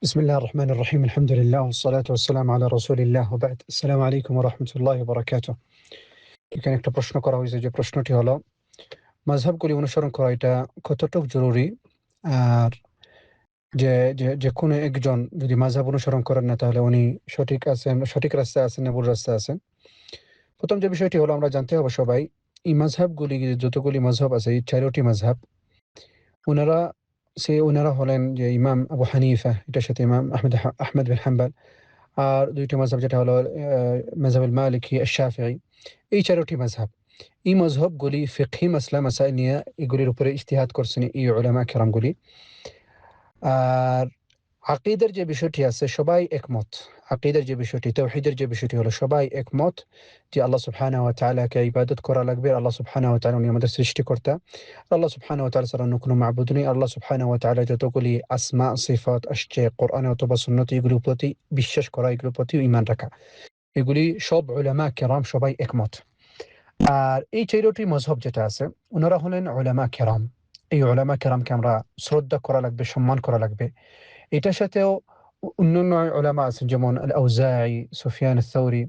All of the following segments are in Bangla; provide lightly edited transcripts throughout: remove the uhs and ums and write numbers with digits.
بسم الله الرحمن الرحيم الحمد لله والصلاة والسلام على رسول الله وبعد السلام عليكم ورحمة الله وبركاته এখানে একটা প্রশ্ন করা হয়েছে যে প্রশ্নটি হলো মাযহাবগুলি অনুসরণ করা এটা কতটুকু জরুরি আর যে যে যে কোনো একজন যদি মাযহাব অনুসরণ করেন না তাহলে উনি সঠিক রাস্তায় আছেন না ভুল রাস্তায় আছেন। প্রথম যে বিষয়টি হলো আমরা জানতে হবে সবাই এই মাযহাবগুলি যতগুলি মাযহাব আছে এই 4টি মাযহাব ওনারা হলেন যে ইমাম আবু হানিফা এটার সাথে ইমাম আহমদ বিন হাম্বল আর ২টি মাযহাব যেটা হলো মাযহাবুল মালিকি, আশ-শাফিঈ এই ৪টি মাযহাব। এই মাযহাবগুলি ফিকহি মাসাইল নিয়ে এগুলির উপরে ইজতিহাদ করছেন এই উলামা কেরামগুলি। আর আকীদার যে বিষয়টি আছে সবাই একমত। আকীদার যে বিষয়টি, তাওহীদের যে বিষয়টি হলো সবাই একমত যে আল্লাহ সুবহানাহু ওয়া তাআলাকে ইবাদত করা লাগবে। আল্লাহ সুবহানাহু ওয়া তাআলা উনি আমাদের সৃষ্টিকর্তা। আল্লাহ সুবহানাহু ওয়া তাআলা ছাড়া অন্য কোনো মাবুদ নেই। আল্লাহ সুবহানাহু ওয়া তাআলা যতগুলি আসমা সিফাত আসছে কোরআনে অথবা সুন্নতে এগুলোর প্রতি বিশ্বাস করা, এগুলোর প্রতি ঈমান রাখা। এগুলি সব উলামা কেরাম সবাই একমত। আর এই ৪টি মাযহাব যেটা আছে উনারা হলেন উলামা কেরাম। এই উলামা কেরামকে আমরা শ্রদ্ধা করা লাগবে, সম্মান করা লাগবে। এটার সাথেও অন্যান্য উলামা আছেন যেমন আল-আওজাঈ, সুফিয়ান আস-সাওরী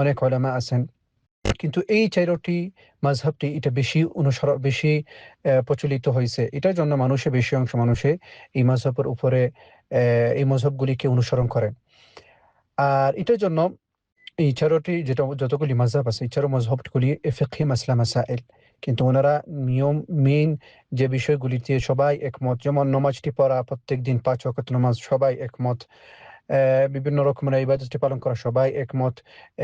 অনেক উলামা আছেন। কিন্তু এই ৪টি মাযহাবটি এটা বেশি প্রচলিত হইছে। এটার জন্য বেশি অংশ মানুষে এই মাযহাবের উপরে এই মাযহাবগুলিকে অনুসরণ করে। আর এটার জন্য এই ১৩টি যতগুলি মাযহাব আছে এই ৪ মাযহাবগুলি ফিকহি মাসাইল। কিন্তু ওনারা মেইন যে বিষয়গুলিতে সবাই একমত যেমন নমাজটি পড়া প্রত্যেকদিন ৫ ওয়াক্ত নামাজ সবাই একমত। বিভিন্ন রকমের ইবাদতটি পালন করা সবাই একমত।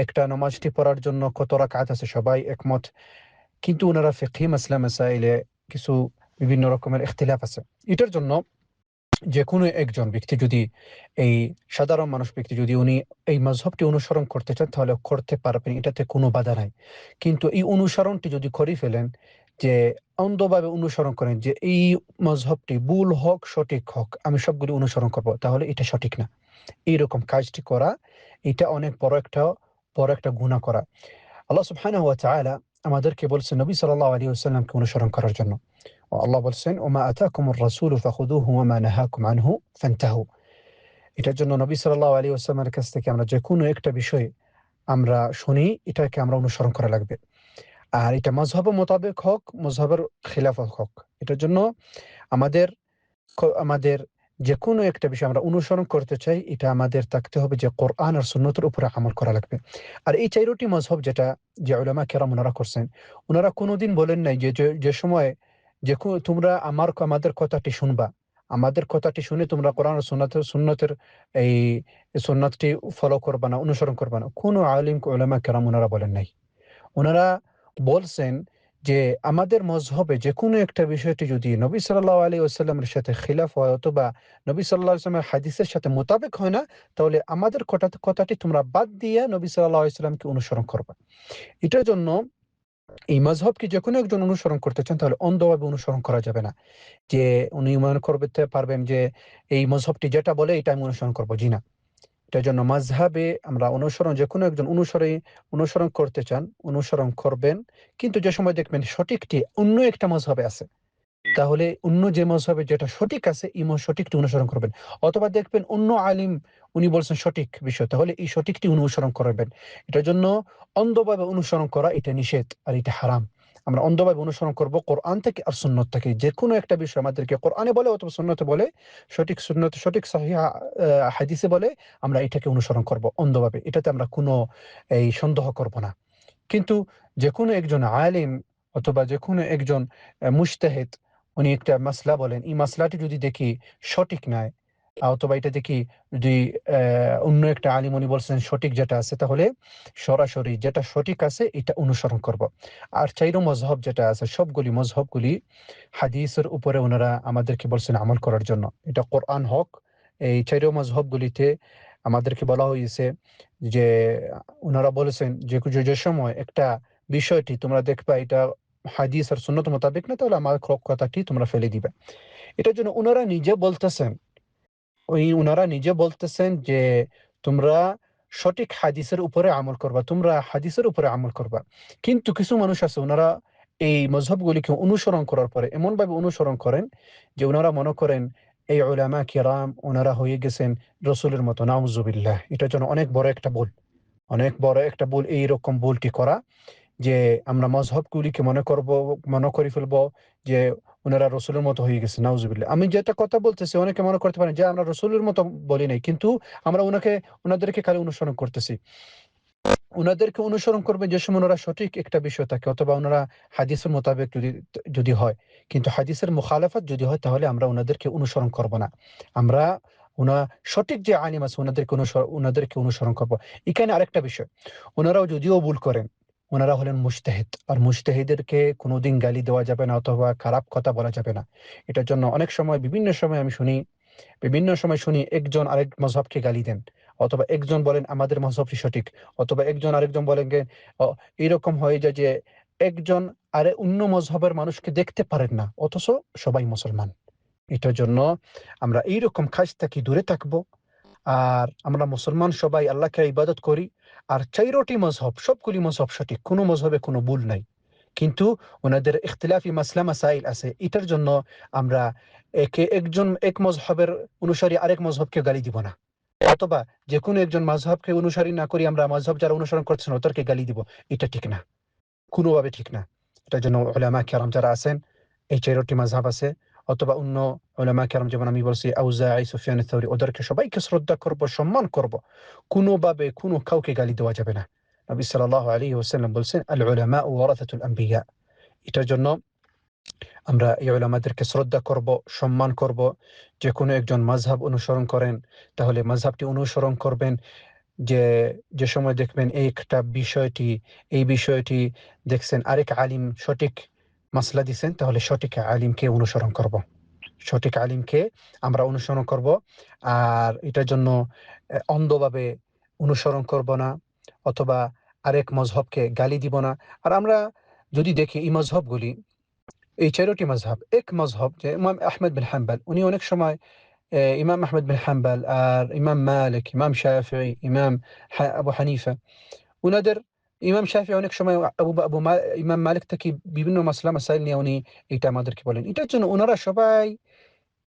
একটা নমাজটি পড়ার জন্য কত রাকাত আছে সবাই একমত। কিন্তু ওনারা ফিকহি মাসাইলে কিছু বিভিন্ন রকমের ইখতিলাফ আছে। এটার জন্য যেকোনো একজন ব্যক্তি যদি এই সাধারণ ব্যক্তি যদি উনি এই মাযহাবটি অনুসরণ করতে চান তাহলে করতে পারবেন। এটাতে কোনো বাধা নাই। কিন্তু এই অনুসরণটি যদি করে ফেলেন যে অন্ধভাবে অনুসরণ করেন যে এই মাযহাবটি ভুল হোক, সঠিক হোক আমি সবগুলো অনুসরণ করব। তাহলে এটা সঠিক না। এইরকম কাজটি করা এটা অনেক বড় একটা গুনাহ করা। আল্লাহ সুবহানাহু ওয়া তাআলা আমাদেরকে বলছেন নবী সাল্লাল্লাহু আলাইহি ওয়াসাল্লামকে অনুসরণ করার জন্য। আল্লাহ বলছেন, "ওমা আতাকুমুর রাসূলু ফাখুযুহু ওয়ামা নাহাকুম আনহু ফান্তাহু।" এটার জন্য নবী সাল্লাল্লাহু আলাইহি ওয়াসাল্লামের কাছ থেকে আমরা যেকোনো একটা বিষয় আমরা শুনি, এটাকে আমরা অনুসরণ করা লাগবে। আর এটা মাযহাবের মোতাবেক হোক, মাযহাবের খিলাফ হোক। এটার জন্য আমাদের আমাদের যেকোনো একটা বিষয় আমরা অনুসরণ করতে চাই, এটা আমাদের থাকতে হবে যে কোরআন আর সুন্নতের উপরে আমল করা লাগবে। আর এই ৪টি মাযহাব যেটা যে উলামা কেরাম উনারা করছেন, উনারা কোনদিন বলেন নাই যে সময় তোমরা আমাদের কথাটি শুনবা। আমাদের কথাটি শুনে তোমরা কোরআন আর সুন্নতের এই সুন্নতটি ফলো করবা না, অনুসরণ করবা না। কোন আলিম উলামা কেরাম উনারা বলেন নাই। উনারা বলছেন যে আমাদের মজহবে যেকোনো একটা বিষয়টি যদি নবী সাল্লাল্লাহু আলাইহি ওয়াসাল্লামের সাথে খিলাফ হয় অথবা নবী সাল্লাল্লাহু আলাইহি ওয়াসাল্লামের হাদিসের সাথে মোতাবেক হয় না, তাহলে আমাদের কথাটি তোমরা বাদ দিয়ে নবী সাল্লাল্লাহু আলাইহি ওয়াসাল্লামকে অনুসরণ করবা। এটার জন্য এই মাযহাবকে যেকোনো একজন অনুসরণ করতে চান তাহলে অন্ধভাবে অনুসরণ করা যাবে না। যে উনি মনে করতে পারবেন যে এই মজহবটি যেটা বলে এটা আমি অনুসরণ করব। জি না। এটার জন্য মাযহাবে আমরা যেকোনো একজন অনুসরণ করতে চান, অনুসরণ করবেন। কিন্তু যে সময় দেখবেন সঠিকটি অন্য একটা মাযহাবে আছে, তাহলে অন্য যে মাযহাবে যেটা সঠিক আছে এই সঠিকটি অনুসরণ করবেন। অথবা দেখবেন অন্য আলিম উনি বলছেন সঠিক বিষয়, তাহলে এই সঠিকটি অনুসরণ করবেন। এটার জন্য অন্ধভাবে অনুসরণ করা এটা নিষেধ আর এটা হারাম। আমরা অন্ধভাবে অনুসরণ করব কোরআন থেকে আর সুন্নত থেকে। যেকোনো একটা বিষয় আমাদেরকে কোরআনে বলে অথবা সুন্নতে বলে, সঠিক সহিহ হাদিসে বলে আমরা এটাকে অনুসরণ করব অন্ধভাবে। এটাতে আমরা কোনো সন্দেহ করব না। কিন্তু যেকোনো একজন আলিম অথবা যেকোনো একজন মুজতাহিদ উনি একটা মাসলা বলেন, এই মাসলাটি যদি দেখি সঠিক নয় অথবা এটা দেখি যদি অন্য একটা আলিম উনি বলছেন সঠিক যেটা আছে, তাহলে সরাসরি যেটা সঠিক আছে এটা অনুসরণ করব। আর ৪ মযহাব যেটা আছে সবগুলি মযহাবগুলি হাদিসের উপরে ওনারা আমাদেরকে বলছেন আমল করার জন্য। এটা কোরআন হোক, এই ৪ মযহাবগুলিতে আমাদেরকে বলা হয়েছে যে উনারা বলেছেন যে সময় একটা বিষয়টি তোমরা দেখবা এটা হাদিস আর সুন্নত মোতাবেক না, তাহলে আমার কথাটি তোমরা ফেলে দিবে। এটার জন্য উনারা নিজে বলতেছেন যে তোমরা সঠিক হাদিসের উপরে আমল করবা, তোমরা হাদিসের উপরে আমল করবা। কিন্তু কিছু মানুষ আছে উনারা এই মযহাবগুলিকে অনুসরণ করার পরে এমনভাবে অনুসরণ করেন যে উনারা মনে করেন এই উলামা কিরাম ওনারা হয়ে গেছেন রসুলের মতো, নাউজুবিল্লাহ। এটার জন্য অনেক বড় একটা ভুল, অনেক বড় একটা ভুল এইরকম ভুলটি করা, যে আমরা মজহবগুলিকে মনে করে ফেলবো যে ওনারা রসুলের মতো হয়ে গেছে, নাউজুবিল্লাহ। আমি যেটা কথা বলতেছি অনেকে মনে করতে পারেন যে আমরা রসুলের মতো বলি নাই, কিন্তু আমরা ওনাদেরকে খালি অনুসরণ করতেছি। ওনাদেরকে অনুসরণ করবে যে সময় ওনারা সঠিক একটা বিষয় থাকে, অথবা ওনারা হাদিসের মোতাবেক যদি হয়। কিন্তু হাদিসের মুখালাফাত যদি হয়, তাহলে আমরা ওনাদেরকে অনুসরণ করব না। আমরা ওনা সঠিক যে আলিম আছে ওনাদেরকে অনুসরণ করব। এখানে আরেকটা বিষয়, ওনারাও যদিও ভুল করেন, ওনারা হলেন মুজতাহিদ, আর মুজতাহিদেরকে কোনোদিন গালি দেওয়া যাবে না অথবা খারাপ কথা বলা যাবে না। এটার জন্য অনেক সময় বিভিন্ন সময় শুনি একজন আরেক মজহবকে গালি দেন, অথবা একজন বলেন আমাদের মজহবটি সঠিক, অথবা আরেকজন বলেন যে এরকম হয়ে যায় যে একজন অন্য মজহবের মানুষকে দেখতে পারেন না, অথচ সবাই মুসলমান। এটার জন্য আমরা এইরকম কাজ থেকে দূরে থাকবো। আর আমরা মুসলমান সবাই আল্লাহকে ইবাদত করি। আর সবগুলি মজহব সঠিক, কোনো মজহবে কোনো ভুল নাই। কিন্তু ওনাদের ইখতিলাফি মাসলা মাসাইল আছে, এটার জন্য আমরা এক মজহবের অনুসারী আরেক মজহবকে গালি দিব না, অথবা যে কোনো একজন মাযহাবকে অনুসারী না করি আমরা মাযহাব যারা অনুসরণ করছেন ওদেরকে গালি দিব। এটা ঠিক না, কোনোভাবে ঠিক না। এটার জন্য উলামা কেরাম যারা আছেন, এই ৪টি মাযহাব আছে, অথবা অন্য উলামা কেরাম, যেমন আমি বলছি আউজাঈ, সুফিয়ান আথ-থাওরী, ওদেরকে সবাইকে শ্রদ্ধা করব, সম্মান করব। কোনোভাবে কোনো কাউকে গালি দেওয়া যাবে না। নবী সাল্লাল্লাহু আলাইহি ওয়াসাল্লাম বলছেন, আল উলামা ওয়ারাসাতুল আম্বিয়া। এটার জন্য আমরা এই উলামাদেরকে শ্রদ্ধা করব, সম্মান করব। যে কোনো একজন মাযহাব অনুসরণ করেন, তাহলে মাযহাবটি অনুসরণ করবেন। যে সময় দেখবেন এই বিষয়টি দেখছেন আরেক আলিম সঠিক মাসলা দিছেন, তাহলে সঠিক আলিমকে অনুসরণ করব, সঠিক আলিমকে আমরা অনুসরণ করব। আর এটার জন্য অন্ধভাবে অনুসরণ করব না, অথবা আরেক মজহবকে গালি দিব না। আর আমরা যদি দেখি এই ৪টি মাযহাব, এক মজহব যে ইমাম আহমদ বিন হাম্বল, উনি অনেক সময় ইমাম আহমদ বিন হাম্বল আর ইমাম মালিক, ইমাম শাফিঈ, আবু হানিফা, উনাদের ইমাম শাফিঈ অনেক সময় ইমাম মালিক থেকে বিভিন্ন মাসলা মাসাইল নিয়ে উনি এটা আমাদেরকে বলেন। এটার জন্য ওনারা সবাই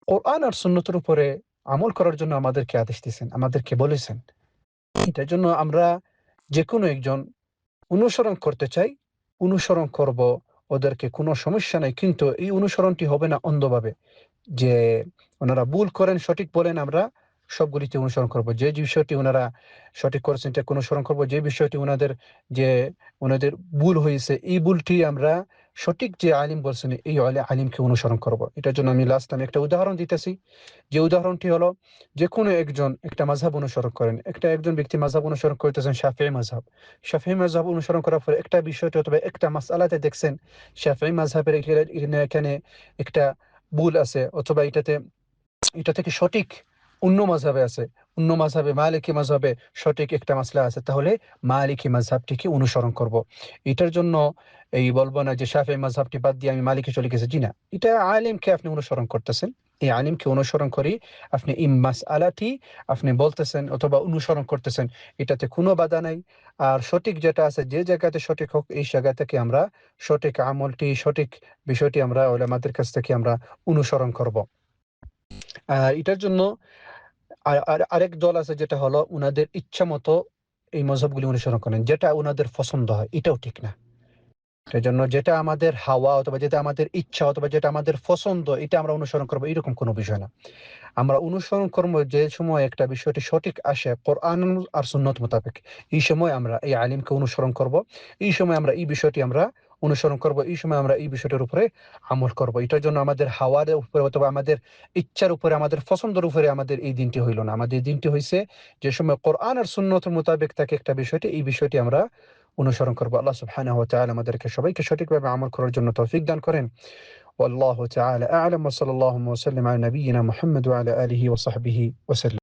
কোরআন আর সুন্নতের উপরে আমল করার জন্য আমাদেরকে আদেশ দিয়েছেন, আমাদেরকে বলেছেন। এটার জন্য আমরা যে কোনো একজন অনুসরণ করতে চাই, অনুসরণ করব, ওদেরকে কোনো সমস্যা নাই। কিন্তু এই অনুসরণটি হবে না অন্ধভাবে, যে ওনারা ভুল করেন সঠিক বলেন আমরা সবগুলিতে অনুসরণ করব, যে বিষয়টি ওনারা সঠিক করেছেন এটা অনুসরণ করব, যে বিষয়টি যে ওনাদের ভুল হয়েছে এই ভুলটি আমরা সঠিক যে আলিম বলছেন এই আলিমকে অনুসরণ করব। এটার জন্য আমি আমি একটা উদাহরণ দিতেছি। যে উদাহরণটি হলো, যে কোনো একটা মাযহাব অনুসরণ করেন, একজন ব্যক্তি মাযহাব অনুসরণ করতেছেন শাফিঈ মাযহাব অনুসরণ করার পরে একটা বিষয়টি অথবা একটা মাসআলাতে দেখছেন শাফিঈ মাযহাবের এখানে একটা ভুল আছে, অথবা এটা থেকে সঠিক অন্য মাযহাবে আছে, অন্য মাযহাবে মালিকি মাযহাবে সঠিক একটা মাসলা আছে, তাহলে মালিকি মাযহাবটিকে অনুসরণ করব। এটার জন্য বলবো না যে শাফিঈ মাযহাবটি বাদ দিয়ে আমি মালিকি চলে গেছি, জি না। এটা আলিমকে আপনি অনুসরণ করতেছেন, এই আলিমকে অনুসরণ করি আপনি এই মাসআলাটি আপনি বলতেছেন অথবা অনুসরণ করতেছেন, এটাতে কোনো বাধা নাই। আর সঠিক যেটা আছে, যে জায়গাতে সঠিক হোক এই জায়গা থেকে আমরা সঠিক বিষয়টি আমরা উলামাদের কাছ থেকে আমরা অনুসরণ করব। এটার জন্য আরেক দল আছে, যেটা হলো উনাদের ইচ্ছা মতো এই মজহবগুলি অনুসরণ করেন, যেটা উনাদের পছন্দ হয়, এটাও ঠিক না। এর জন্য যেটা আমাদের হাওয়া অথবা যেটা আমাদের ইচ্ছা অথবা যেটা আমাদের পছন্দ এটা আমরা অনুসরণ করবো, এরকম কোনো বিষয় না। আমরা অনুসরণ করবো যে সময় একটা বিষয়টি সঠিক আসে কোরআন আর সুন্নত মোতাবেক, এই সময় আমরা এই আলিমকে অনুসরণ করব, এই সময় আমরা এই বিষয়টি আমরা অনুসরণ করব, এই সময় আমরা এই বিষয়টার উপরে আমল করব। এটার জন্য আমাদের হাওয়ার উপরে অথবা আমাদের ইচ্ছার উপরে, আমাদের পছন্দের উপরে আমাদের এই দিনটি হইল না। আমাদের দিনটি হয়েছে যে সময় কোরআন আর সুন্নতের মোতাবেক থাকে একটা বিষয়টি, এই বিষয়টি আমরা অনুসরণ করব। আল্লাহ সুবহানাহু ওয়া তাআলা আমাদেরকে সবাইকে সঠিকভাবে আমল করার জন্য তৌফিক দান করেন। والله تعالى أعلم، وصلى الله وسلم على نبينا محمد وعلى آله وصحبه وسلم।